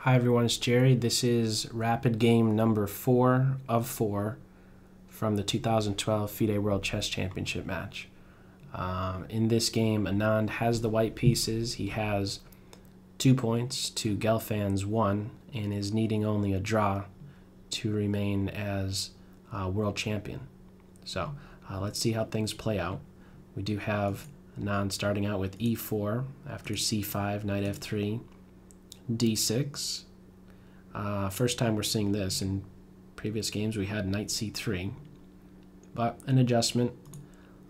Hi everyone, it's Jerry. This is rapid game number 4 of 4 from the 2012 Fide World Chess Championship match. In this game, Anand has the white pieces. He has 2 points to Gelfand's 1 and is needing only a draw to remain as world champion. So let's see how things play out. We do have Anand starting out with e4 after c5, knight f3, d6. First time we're seeing this. In previous games we had knight c3, but an adjustment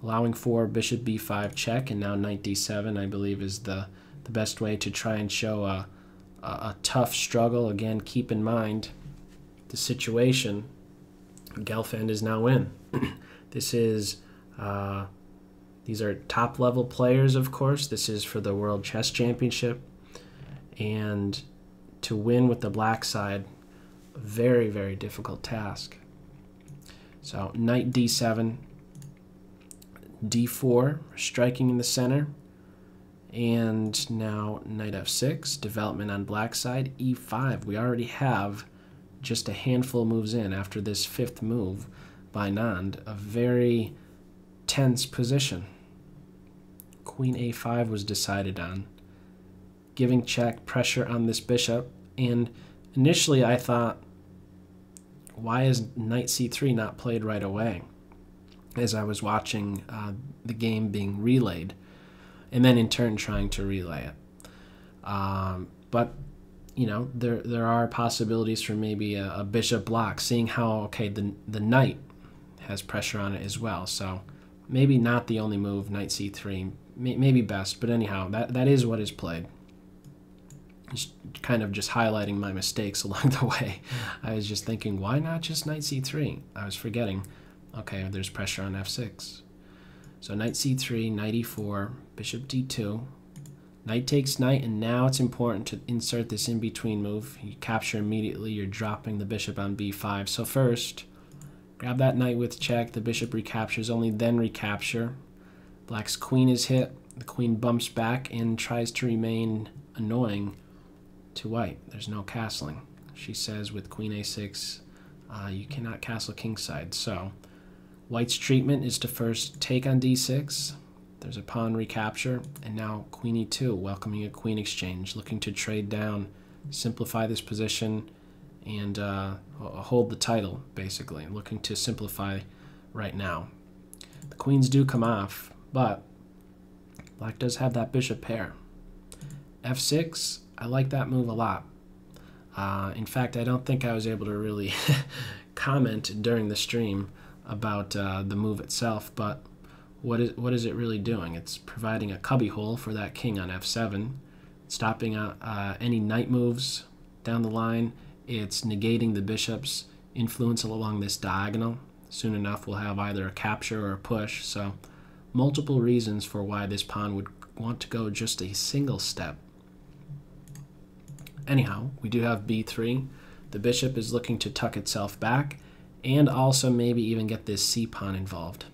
allowing for bishop b5 check, and now knight d7 I believe is the best way to try and show a tough struggle. Again, keep in mind the situation. Gelfand is now in. This is these are top level players, of course. This is for the World Chess Championship, and to win with the black side, a very, very difficult task. So knight d7, d4, striking in the center, and now knight f6, development on black side, e5. We already have just a handful of moves in after this 5th move by Anand, a very tense position. Queen a5 was decided on, giving check, pressure on this bishop. And initially I thought, why is knight c3 not played right away, as I was watching the game being relayed, and then in turn trying to relay it. But you know, there are possibilities for maybe a bishop block, seeing how, okay, the knight has pressure on it as well. So maybe not the only move, knight c3, maybe best, but anyhow, that is what is played. Just kind of just highlighting my mistakes along the way. I was just thinking, why not just knight c3? I was forgetting, okay, there's pressure on f6. So knight c3, knight e4, bishop d2, knight takes knight, and now it's important to insert this in-between move. You capture immediately, you're dropping the bishop on b5. So first, grab that knight with check, the bishop recaptures, only then recapture. Black's queen is hit, the queen bumps back and tries to remain annoying to white. There's no castling. She says with queen a6, you cannot castle kingside. So white's treatment is to first take on d6. There's a pawn recapture, and now queen e2, welcoming a queen exchange, looking to trade down, simplify this position, and hold the title, basically, looking to simplify right now. The queens do come off, but black does have that bishop pair. f6, I like that move a lot. In fact, I don't think I was able to really comment during the stream about the move itself, but what is it really doing? It's providing a cubbyhole for that king on f7, stopping any knight moves down the line. It's negating the bishop's influence along this diagonal. Soon enough, we'll have either a capture or a push. So multiple reasons for why this pawn would want to go just a single step. Anyhow, we do have b3. The bishop is looking to tuck itself back, and also maybe even get this c-pawn involved.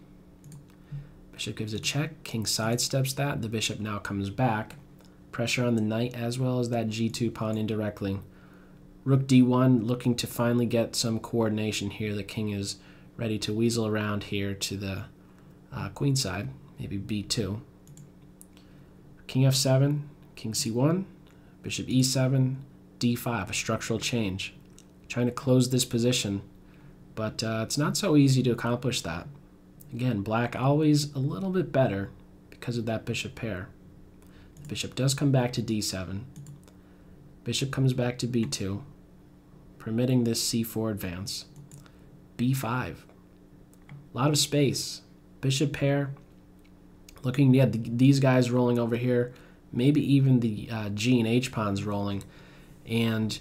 Bishop gives a check, king sidesteps that, the bishop now comes back. Pressure on the knight as well as that g2 pawn indirectly. Rook d1, looking to finally get some coordination here. The king is ready to weasel around here to the queen side, maybe b2. King f7, king c1, bishop e7, d5, a structural change. Trying to close this position, but it's not so easy to accomplish that. Again, black always a little bit better because of that bishop pair. The bishop does come back to d7. Bishop comes back to b2, permitting this c4 advance. b5. A lot of space. Bishop pair. Looking at these guys rolling over here. Maybe even the G and H pawns rolling, and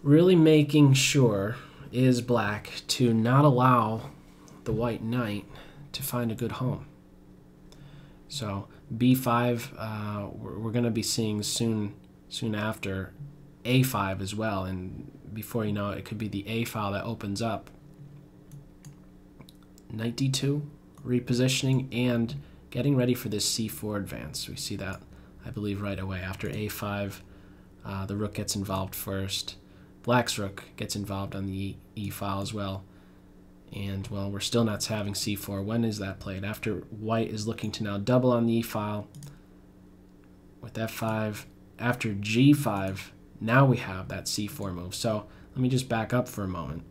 really making sure is black to not allow the white knight to find a good home. So b5, we're going to be seeing soon after a5 as well, and before you know it, it could be the a file that opens up. Knight d2, repositioning and getting ready for this c4 advance. We see that, I believe, right away after a5. The rook gets involved first. Black's rook gets involved on the e file as well. And, well, we're still not having c4. When is that played? After white is looking to now double on the e file with f5. After g5, now we have that c4 move. So let me just back up for a moment.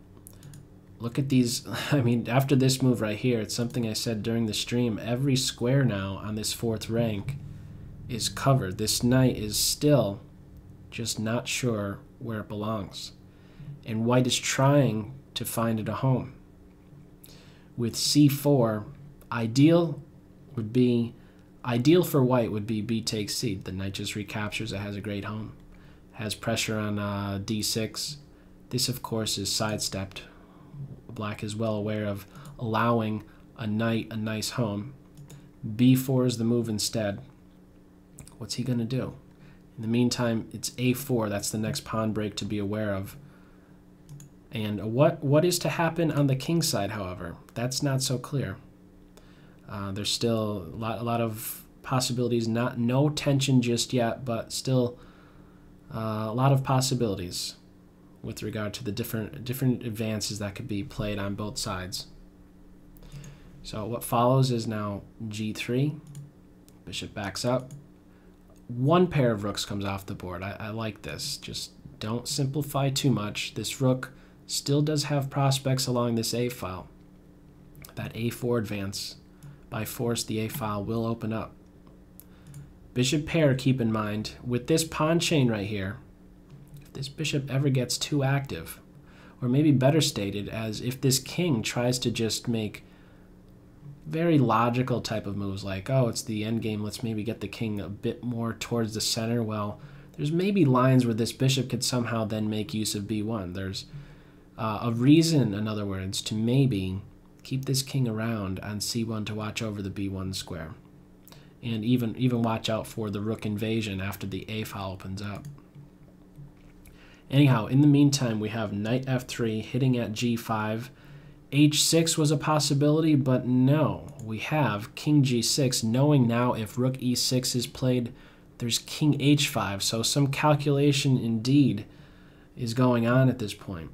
Look at these. I mean, after this move right here, it's something I said during the stream. Every square now on this 4th rank is covered. This knight is still just not sure where it belongs. And white is trying to find it a home. With c4, ideal for white would be b takes c. The knight just recaptures. It has a great home. Has pressure on d6. This, of course, is sidestepped. Black is well aware of allowing a knight a nice home. b4 is the move instead. What's he going to do? In the meantime, it's a4. That's the next pawn break to be aware of. And what is to happen on the king side, however? That's not so clear. There's still a lot of possibilities. No tension just yet, but still a lot of possibilities with regard to the different advances that could be played on both sides. So what follows is now g3. Bishop backs up. One pair of rooks comes off the board. I like this. Just don't simplify too much. This rook still does have prospects along this a file. That a4 advance, by force, the a file will open up. Bishop pair, keep in mind, with this pawn chain right here, if this bishop ever gets too active, or maybe better stated as if this king tries to just make very logical type of moves like, oh, it's the endgame, let's maybe get the king a bit more towards the center. Well, there's maybe lines where this bishop could somehow then make use of b1. There's a reason, in other words, to maybe keep this king around on c1 to watch over the b1 square. And even watch out for the rook invasion after the a file opens up. Anyhow, in the meantime, we have knight f3 hitting at g5. h6 was a possibility, but no. We have king g6, knowing now if rook e6 is played, there's king h5. So some calculation indeed is going on at this point.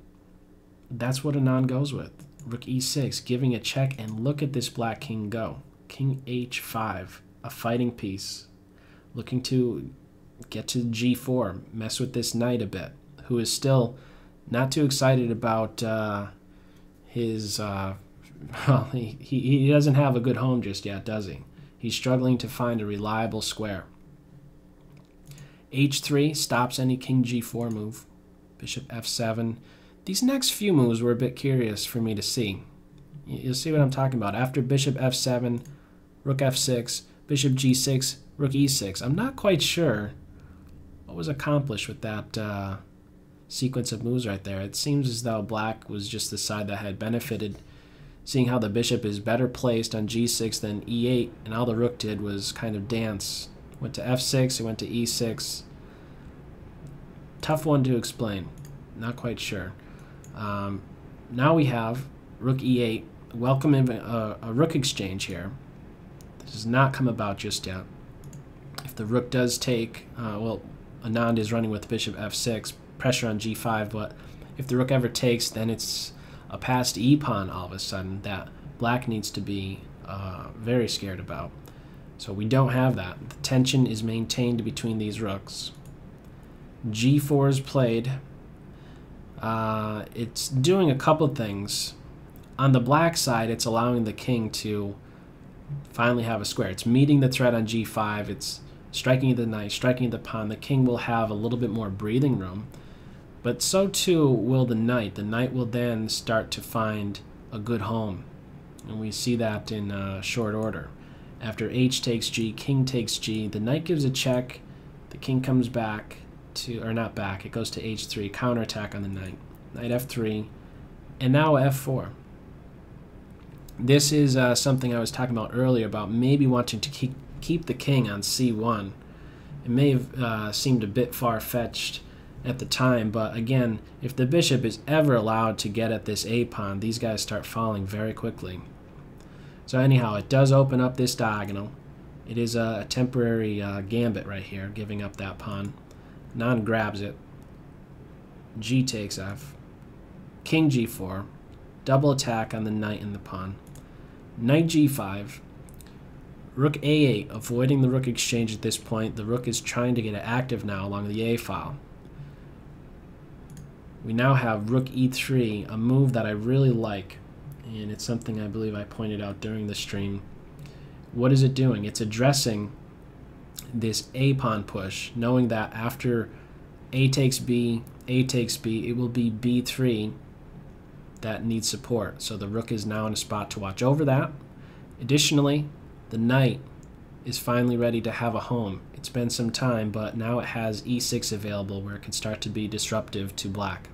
That's what Anand goes with. Rook e6, giving a check, and look at this black king go. King h5, a fighting piece. Looking to get to g4, mess with this knight a bit, who is still not too excited about his... well, he doesn't have a good home just yet, does he? He's struggling to find a reliable square. h3 stops any king g4 move. Bishop f7. These next few moves were a bit curious for me to see. You'll see what I'm talking about. After bishop f7, rook f6, bishop g6, rook e6. I'm not quite sure what was accomplished with that sequence of moves right there. It seems as though black was just the side that had benefited, seeing how the bishop is better placed on g6 than e8, and all the rook did was kind of dance. Went to f6, it went to e6. Tough one to explain. Not quite sure. Now we have rook e8. Welcome a rook exchange here. This does not come about just yet. If the rook does take, well, Anand is running with bishop f6, pressure on g5, but if the rook ever takes, then it's a passed e-pawn all of a sudden that black needs to be very scared about. So we don't have that. The tension is maintained between these rooks. g4 is played. It's doing a couple things. On the black side, it's allowing the king to finally have a square. It's meeting the threat on g5. It's striking the knight, striking the pawn. The king will have a little bit more breathing room, but so too will the knight. The knight will then start to find a good home, and we see that in short order. After h takes g, king takes g, the knight gives a check, the king comes back to, or not back, it goes to h3, counterattack on the knight. Knight f3, and now f4. This is something I was talking about earlier about maybe wanting to keep the king on c1. It may have seemed a bit far-fetched at the time, but again, if the bishop is ever allowed to get at this a-pawn, these guys start falling very quickly. So anyhow, it does open up this diagonal. It is a temporary gambit right here, giving up that pawn. Anand grabs it. G takes F. King G4. Double attack on the knight and the pawn. Knight G5. Rook A8, avoiding the rook exchange at this point. The rook is trying to get it active now along the A file. We now have Rook E3, a move that I really like, and it's something I believe I pointed out during the stream. What is it doing? It's addressing this A pawn push, knowing that after A takes B, it will be B3 that needs support. So the rook is now in a spot to watch over that. Additionally, the knight is finally ready to have a home. It's been some time, but now it has E6 available where it can start to be disruptive to black.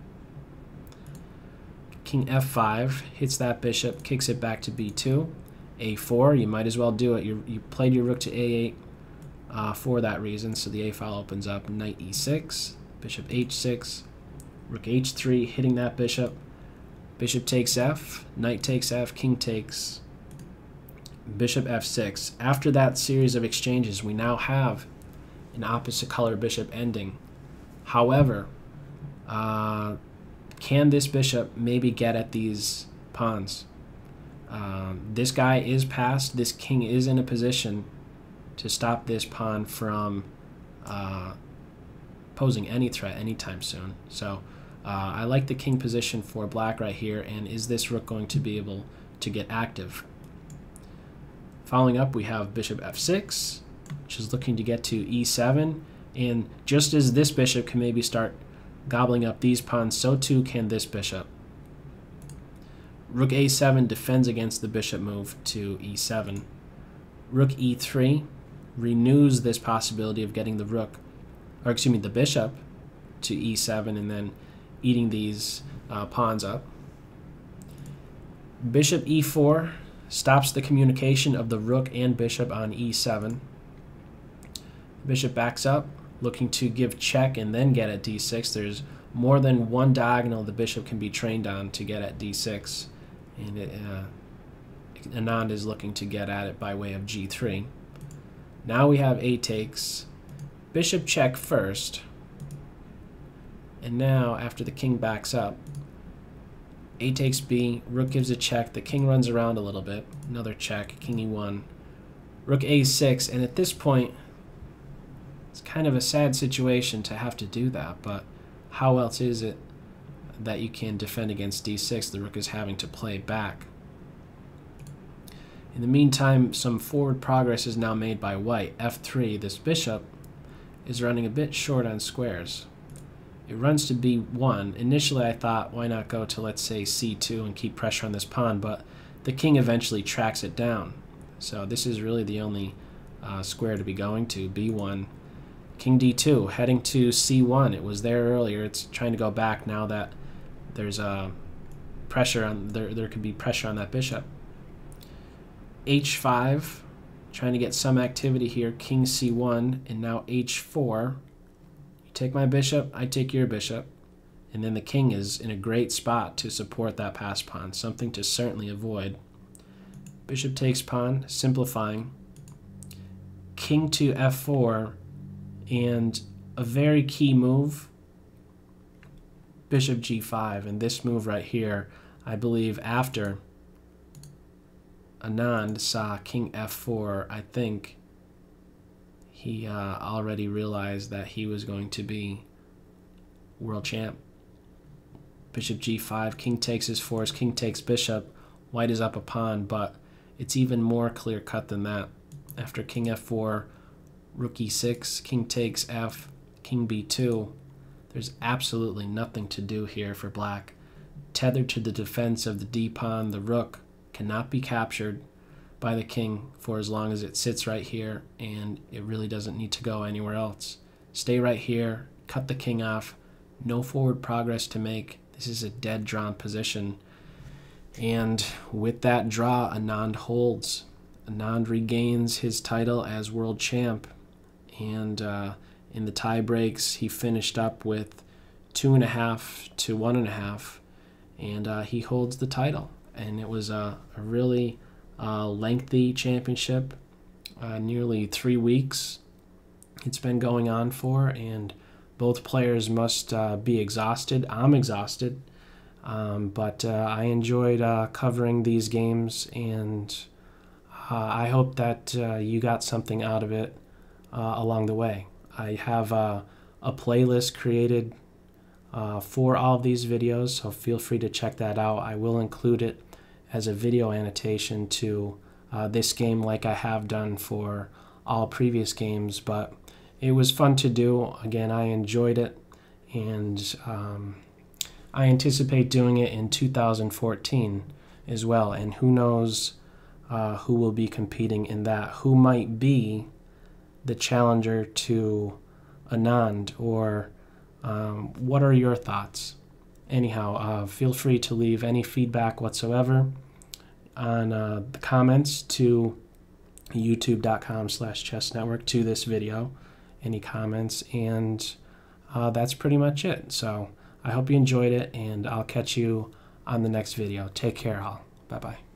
King F5 hits that bishop, kicks it back to B2. A4, you might as well do it. You played your rook to A8 for that reason, so the A file opens up. Knight E6, bishop H6, rook H3, hitting that bishop. Bishop takes F, knight takes F, king takes, bishop F6. After that series of exchanges, we now have an opposite color bishop ending. However, can this bishop maybe get at these pawns? This guy is passed. This king is in a position to stop this pawn from posing any threat anytime soon. So I like the king position for black right here, and is this rook going to be able to get active? Following up, we have bishop F6, which is looking to get to E7, and just as this bishop can maybe start gobbling up these pawns, so too can this bishop. Rook A7 defends against the bishop move to E7. Rook E3 renews this possibility of getting the the bishop to E7 and then eating these pawns up. Bishop E4 stops the communication of the rook and bishop on E7. Bishop backs up, looking to give check and then get at D6. There's more than one diagonal the bishop can be trained on to get at D6, and Anand is looking to get at it by way of G3. Now we have A takes, bishop check first, and now after the king backs up, A takes B, rook gives a check, the king runs around a little bit, another check, king E1, rook A6, and at this point it's kind of a sad situation to have to do that, but how else is it that you can defend against D6? The rook is having to play back. In the meantime, some forward progress is now made by white. F3, this bishop is running a bit short on squares. It runs to B1. Initially I thought, why not go to, let's say, C2 and keep pressure on this pawn, but the king eventually tracks it down. So this is really the only square to be going to, B1. King D2, heading to C1. It was there earlier. It's trying to go back now that there's pressure on there could be pressure on that bishop. H5, trying to get some activity here. King C1, and now H4. You take my bishop, I take your bishop, and then the king is in a great spot to support that pass pawn, something to certainly avoid. Bishop takes pawn, simplifying. King to F4, and a very key move, bishop G5, and this move right here, I believe after Anand saw king F4, I think he already realized that he was going to be world champ. Bishop G5, king takes his force, king takes bishop, white is up a pawn, but it's even more clear cut than that. After king F4, rook E6, king takes F, king B2. There's absolutely nothing to do here for black. Tethered to the defense of the D pawn, the rook cannot be captured by the king for as long as it sits right here, and it really doesn't need to go anywhere else. Stay right here, cut the king off, no forward progress to make. This is a dead drawn position, and with that draw, Anand holds. Anand regains his title as world champ, and in the tie breaks he finished up with 2.5 to 1.5, and he holds the title. And it was a really lengthy championship, nearly 3 weeks it's been going on for, and Both players must be exhausted. I'm exhausted, but I enjoyed covering these games, and I hope that you got something out of it along the way. I have a playlist created for all of these videos, so feel free to check that out. I will include it as a video annotation to this game, like I have done for all previous games, but it was fun to do. Again, I enjoyed it, and I anticipate doing it in 2014 as well, and who knows who will be competing in that, who might be the challenger to Anand, or what are your thoughts? Anyhow, feel free to leave any feedback whatsoever on the comments to youtube.com/chessnetwork to this video, any comments, and that's pretty much it. So I hope you enjoyed it, and I'll catch you on the next video. Take care all. Bye-bye.